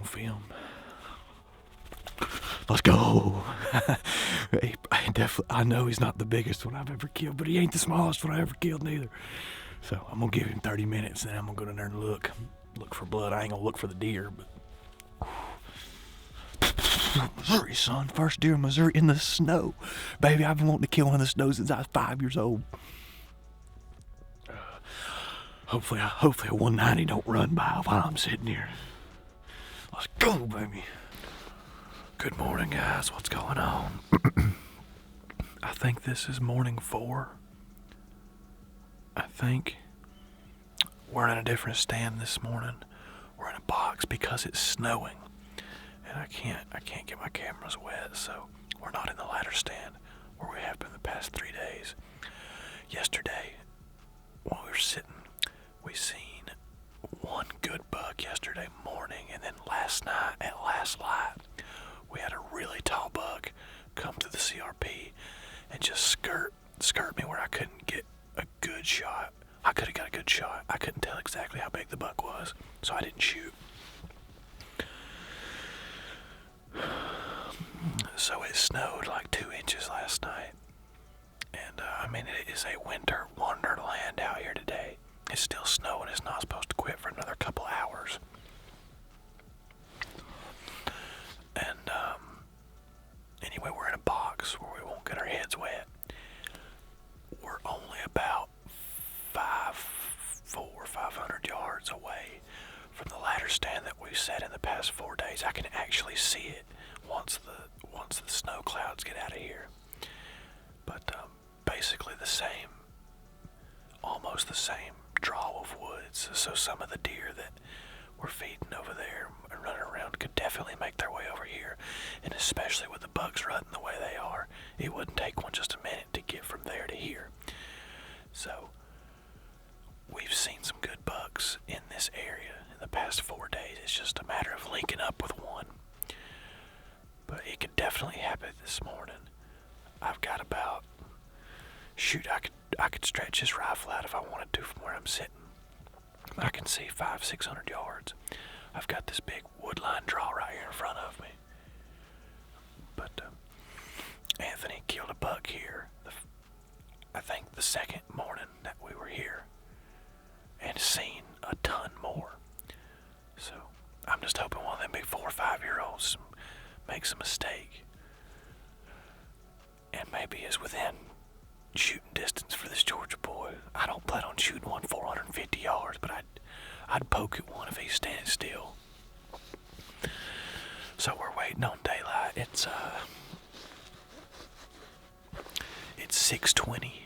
film. Let's go. I know he's not the biggest one I've ever killed, but he ain't the smallest one I ever killed neither. So I'm gonna give him 30 minutes, and then I'm gonna go down there and look for blood. I ain't gonna look for the deer, but Missouri, son. First deer in Missouri in the snow. Baby, I've been wanting to kill one in the snow since I was 5 years old. Hopefully a 190 don't run by while I'm sitting here. Let's go, baby. Good morning, guys. What's going on? I think this is morning 4. I think we're in a different stand this morning. We're in a box because it's snowing. And I can't get my cameras wet, so we're not in the ladder stand where we have been the past 3 days. Yesterday, while we were sitting, we seen one good buck yesterday morning, and then last night at last light, we had a really tall buck come to the CRP and just skirt me where I couldn't get a good shot. I could have got a good shot. I couldn't tell exactly how big the buck was, so I didn't shoot. So it snowed like 2 inches last night. And, it is a winter wonderland out here today. It's still snowing. It's not supposed to quit for another couple hours. And, anyway, we're in a box where we won't get our heads wet. We're only about 500 yards away from the ladder stand that we've set in the past 4 days. I can actually see it once the snow clouds get out of here. But basically almost the same draw of woods. So some of the deer that we're feeding over there and running around could definitely make their way over here. And especially with the bugs running the way they are, it wouldn't take one just a minute to get from there to here. So we've seen some good bucks in this area in the past 4 days. It's just a matter of linking up with one. But it could definitely happen this morning. I've got about... Shoot, I could stretch this rifle out if I wanted to from where I'm sitting. I can see 500-600 yards. I've got this big woodline draw right here in front of me. But Anthony killed a buck here, I think the second morning that we were here, and seen a ton more. So I'm just hoping one of them big 4 or 5 year olds makes a mistake and maybe is within shooting distance for this Georgia boy. I don't plan on shooting one 450 yards, but I'd poke at one if he's standing still. So we're waiting on daylight. It's 6:20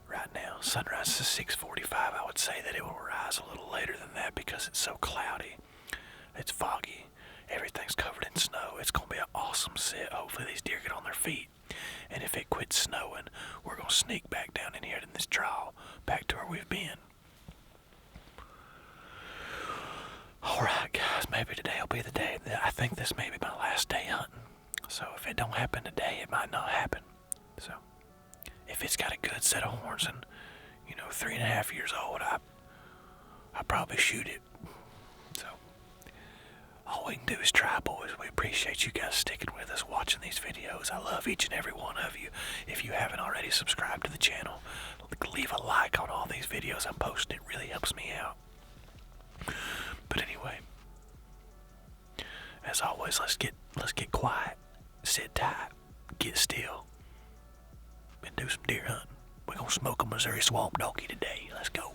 right now. Sunrise is 6:45. I would say that it will rise a little later than that because it's so cloudy. It's foggy. Everything's covered in snow. It's going to be an awesome sit. Hopefully these deer get on their feet. And if it quits snowing, we're going to sneak back down in here in this draw, back to where we've been. Alright guys, maybe today will be the day. I think this may be my last day hunting. So if it don't happen today, it might not happen. So if it's got a good set of horns and, 3.5 years old, I probably shoot it. So all we can do is try, boys. We appreciate you guys sticking with us, watching these videos. I love each and every one of you. If you haven't already subscribed to the channel, leave a like on all these videos I'm posting. It really helps me out. But anyway, as always, let's get quiet, sit tight, get still, and do some deer hunting. We're gonna smoke a Missouri swamp donkey today. Let's go.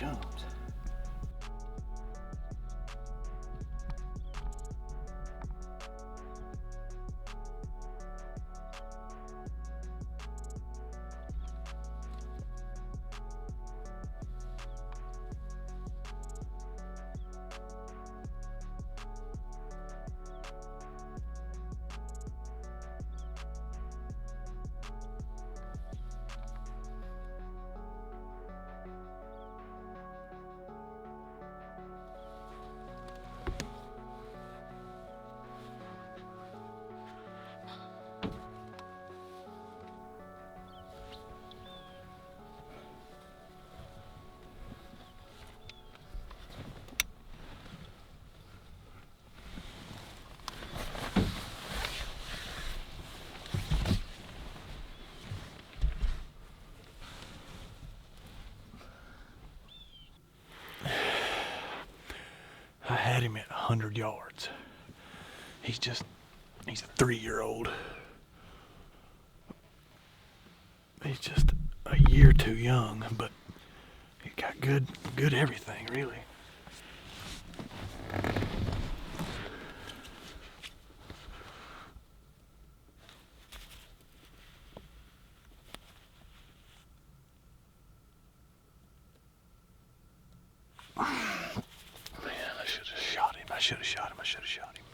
comes. I had him at 100 yards. He's a 3-year-old. He's just a year too young, but he got good everything, really. I should have shot him.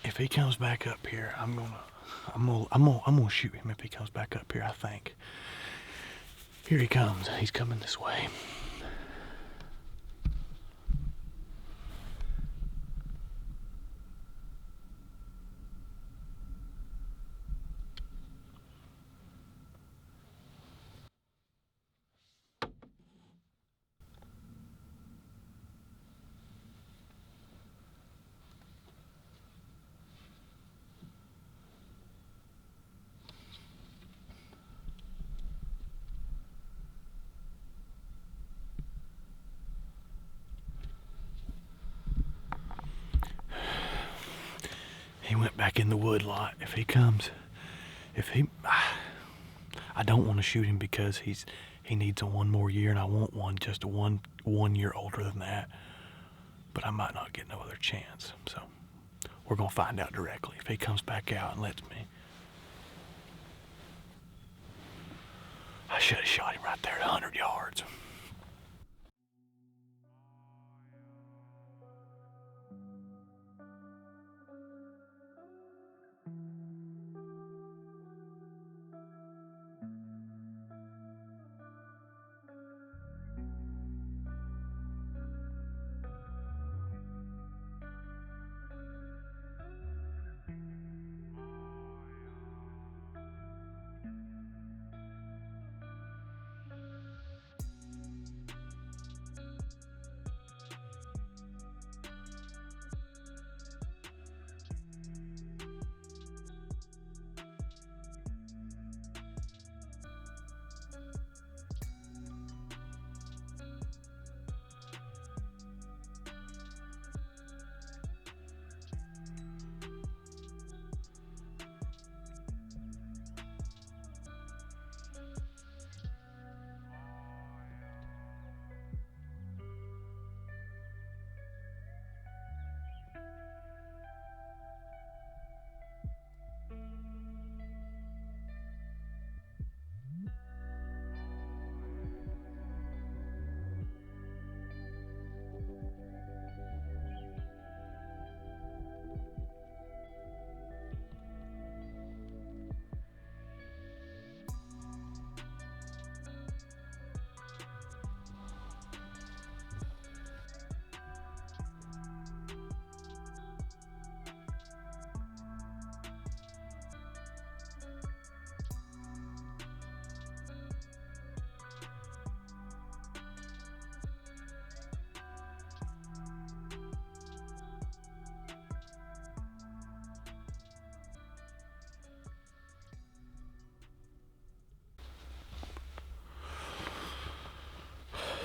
If he comes back up here, I'm gonna shoot him if he comes back up here, I think. Here he comes. He's coming this way. He went back in the wood lot. If he comes, I don't want to shoot him because he needs one more year, and I want one just one year older than that. But I might not get no other chance. So we're gonna find out directly if he comes back out and lets me. I should have shot him right there at 100 yards.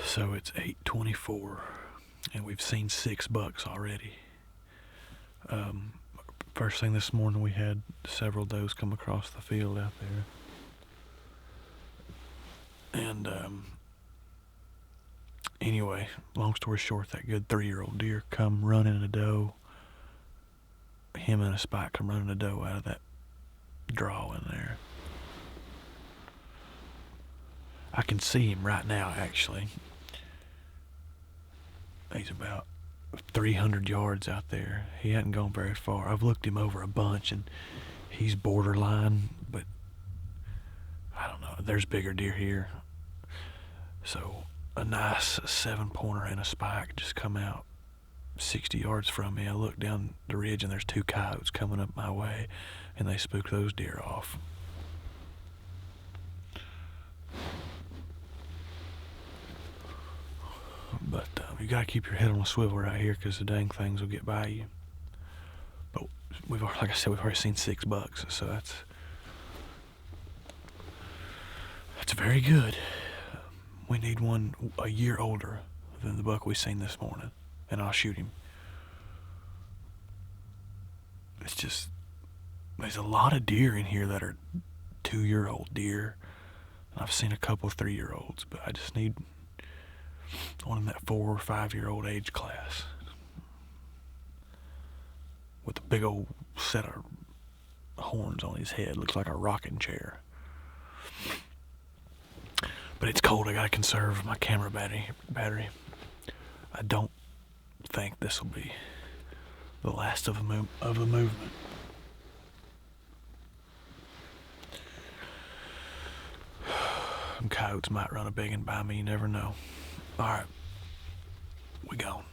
So it's 8:24, and we've seen 6 bucks already. First thing this morning, we had several does come across the field out there. And anyway, long story short, that good 3-year-old deer come running a doe. Him and a spike come running a doe out of that draw in there. I can see him right now, actually. He's about 300 yards out there. He hadn't gone very far. I've looked him over a bunch, and he's borderline, but I don't know. There's bigger deer here. So a nice 7-pointer and a spike just come out 60 yards from me. I look down the ridge, and there's 2 coyotes coming up my way, and they spook those deer off. But you gotta keep your head on a swivel right here, because the dang things will get by you. But like I said, we've already seen 6 bucks, so that's very good. We need one a year older than the buck we seen this morning, and I'll shoot him. It's just, there's a lot of deer in here that are 2-year-old deer. I've seen a couple 3-year-olds, but I just need one in that 4 or 5-year-old age class with a big old set of horns on his head. Looks like a rocking chair. But it's cold. I gotta conserve my camera battery. I don't think this will be the last of the movement. Them coyotes might run a big one by me. You never know. All right, we gone.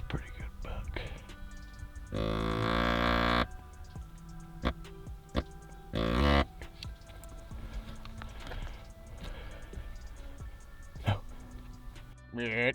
Pretty good buck. No. Yeah.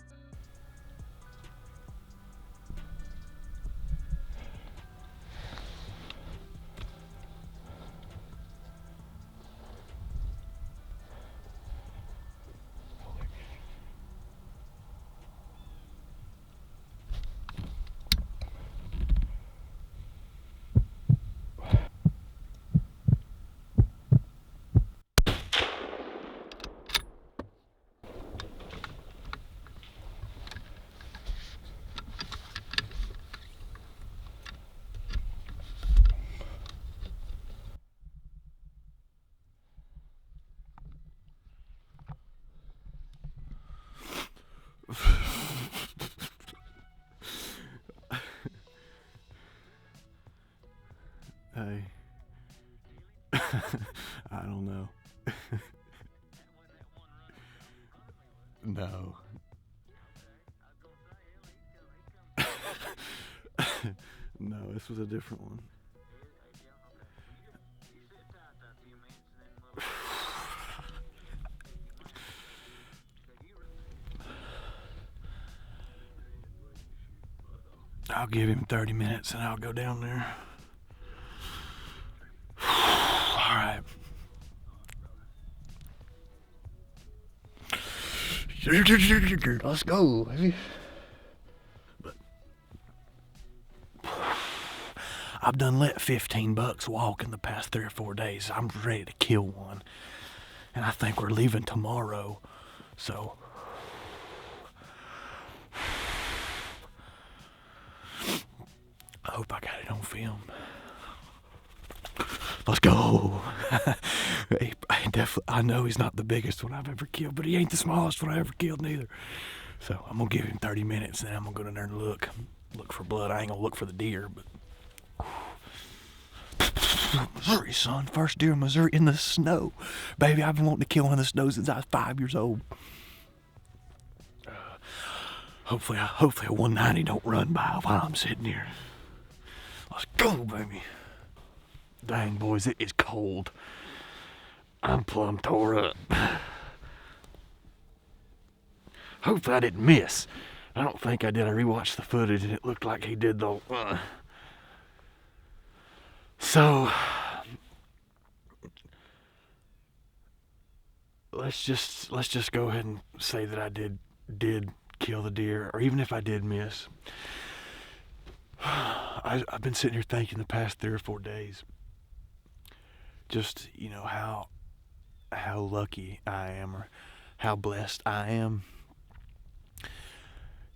Hey. I don't know. No. No, this was a different one. I'll give him 30 minutes and I'll go down there. All right. Let's go, baby. But I've done let 15 bucks walk in the past 3 or 4 days. I'm ready to kill one. And I think we're leaving tomorrow. So I hope I got it on film. Let's go. I know he's not the biggest one I've ever killed, but he ain't the smallest one I ever killed neither. So I'm gonna give him 30 minutes and then I'm gonna go down there and look for blood. I ain't gonna look for the deer, but Missouri, son. First deer in Missouri in the snow. Baby, I've been wanting to kill one in the snow since I was 5 years old. Hopefully a 190 don't run by while I'm sitting here. Let's go, baby. Dang, boys, it is cold. I'm plumb tore up. Hopefully I didn't miss. I don't think I did. I rewatched the footage and it looked like he did though. So let's just go ahead and say that I did kill the deer, or even if I did miss. I've been sitting here thinking the past 3 or 4 days, just, you know, how lucky I am, or how blessed I am.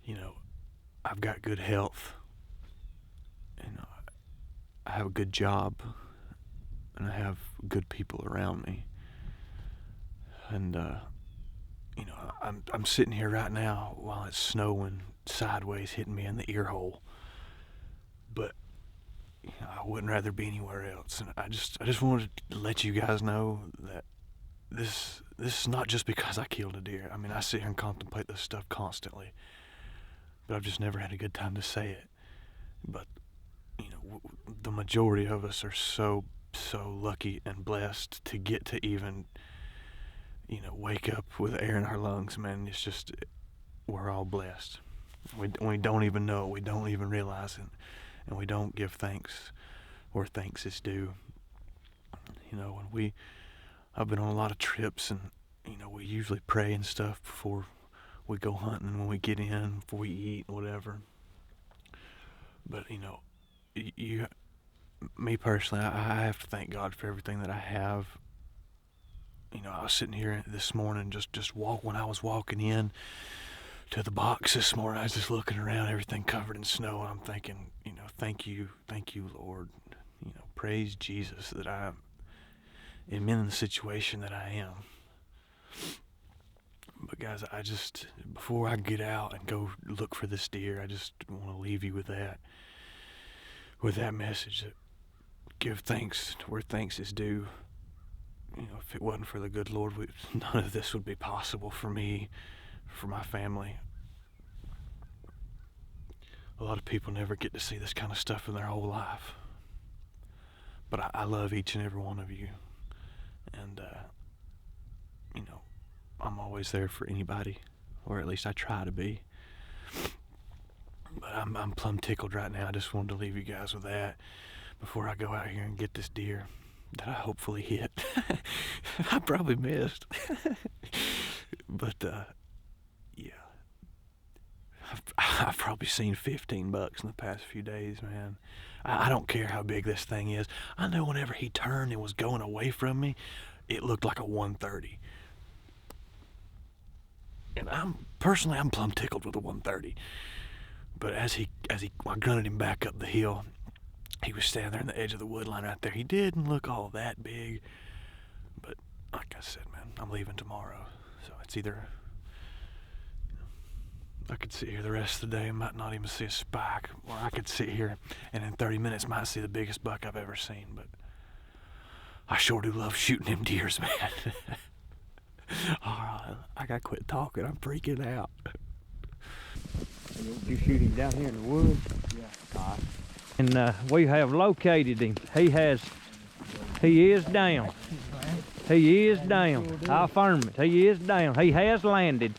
You know, I've got good health, and I have a good job, and I have good people around me, and you know, I'm sitting here right now while it's snowing sideways, hitting me in the ear hole. But you know, I wouldn't rather be anywhere else, and I just wanted to let you guys know that this is not just because I killed a deer. I mean, I sit here and contemplate this stuff constantly, but I've just never had a good time to say it. But you know, the majority of us are so lucky and blessed to get to even, you know, wake up with air in our lungs, man. It's just, we're all blessed. We don't even know it. We don't even realize it. And we don't give thanks where thanks is due. You know, I've been on a lot of trips, and, you know, we usually pray and stuff before we go hunting, when we get in, before we eat, whatever. But, you know, me personally, I have to thank God for everything that I have. You know, I was sitting here this morning, when I was walking in to the box this morning, I was just looking around, everything covered in snow, and I'm thinking, you know, thank you, Lord. You know, praise Jesus that I am in the situation that I am. But guys, before I get out and go look for this deer, I just want to leave you with that message, that give thanks to where thanks is due. You know, if it wasn't for the good Lord, none of this would be possible for me, for my family. A lot of people never get to see this kind of stuff in their whole life. But I love each and every one of you. And, you know, I'm always there for anybody, or at least I try to be. But I'm plumb tickled right now. I just wanted to leave you guys with that before I go out here and get this deer that I hopefully hit. I probably missed. But, yeah. I've probably seen 15 bucks in the past few days, man. I don't care how big this thing is. I know whenever he turned and was going away from me, it looked like a 130. And I'm plumb tickled with a 130. But as I gunted him back up the hill, he was standing there on the edge of the wood line right there. He didn't look all that big. But like I said, man, I'm leaving tomorrow. So it's either, I could sit here the rest of the day and might not even see a spike, or I could sit here and in 30 minutes might see the biggest buck I've ever seen. But I sure do love shooting them deers, man. All right, I gotta quit talking. I'm freaking out. You shoot him down here in the woods? Yeah. And we have located him. He is down. He is down. I affirm it. He is down. He has landed.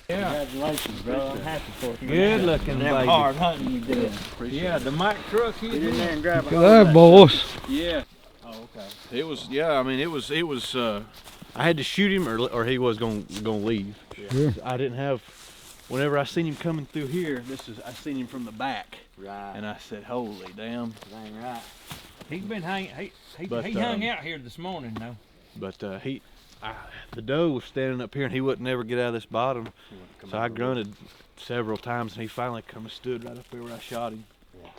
Yeah. Congratulations, bro. I'm happy for you. Good looking Them baby. hard hunting you did. Yeah, the Mike truck Get is in there and grab Look a at hold of that, that. boys. Yeah. Oh, okay. It was, yeah. I mean, it was. I had to shoot him, or he was gonna leave. Sure. I didn't have. Whenever I seen him coming through here, I seen him from the back, Right. and I said, "Holy damn!" Dang right. He's been hanging. But, He hung out here this morning though. But the doe was standing up here, and he wouldn't never get out of this bottom. So I grunted several times, and he finally come and stood right up there where I shot him. Yeah.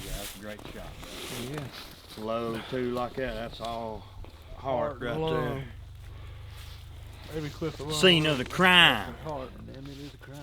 Yeah, that's a great shot. Yeah. Low too, like that. That's all heart right there. Every clip of Scene of the crime. Heart, damn, it is a crime.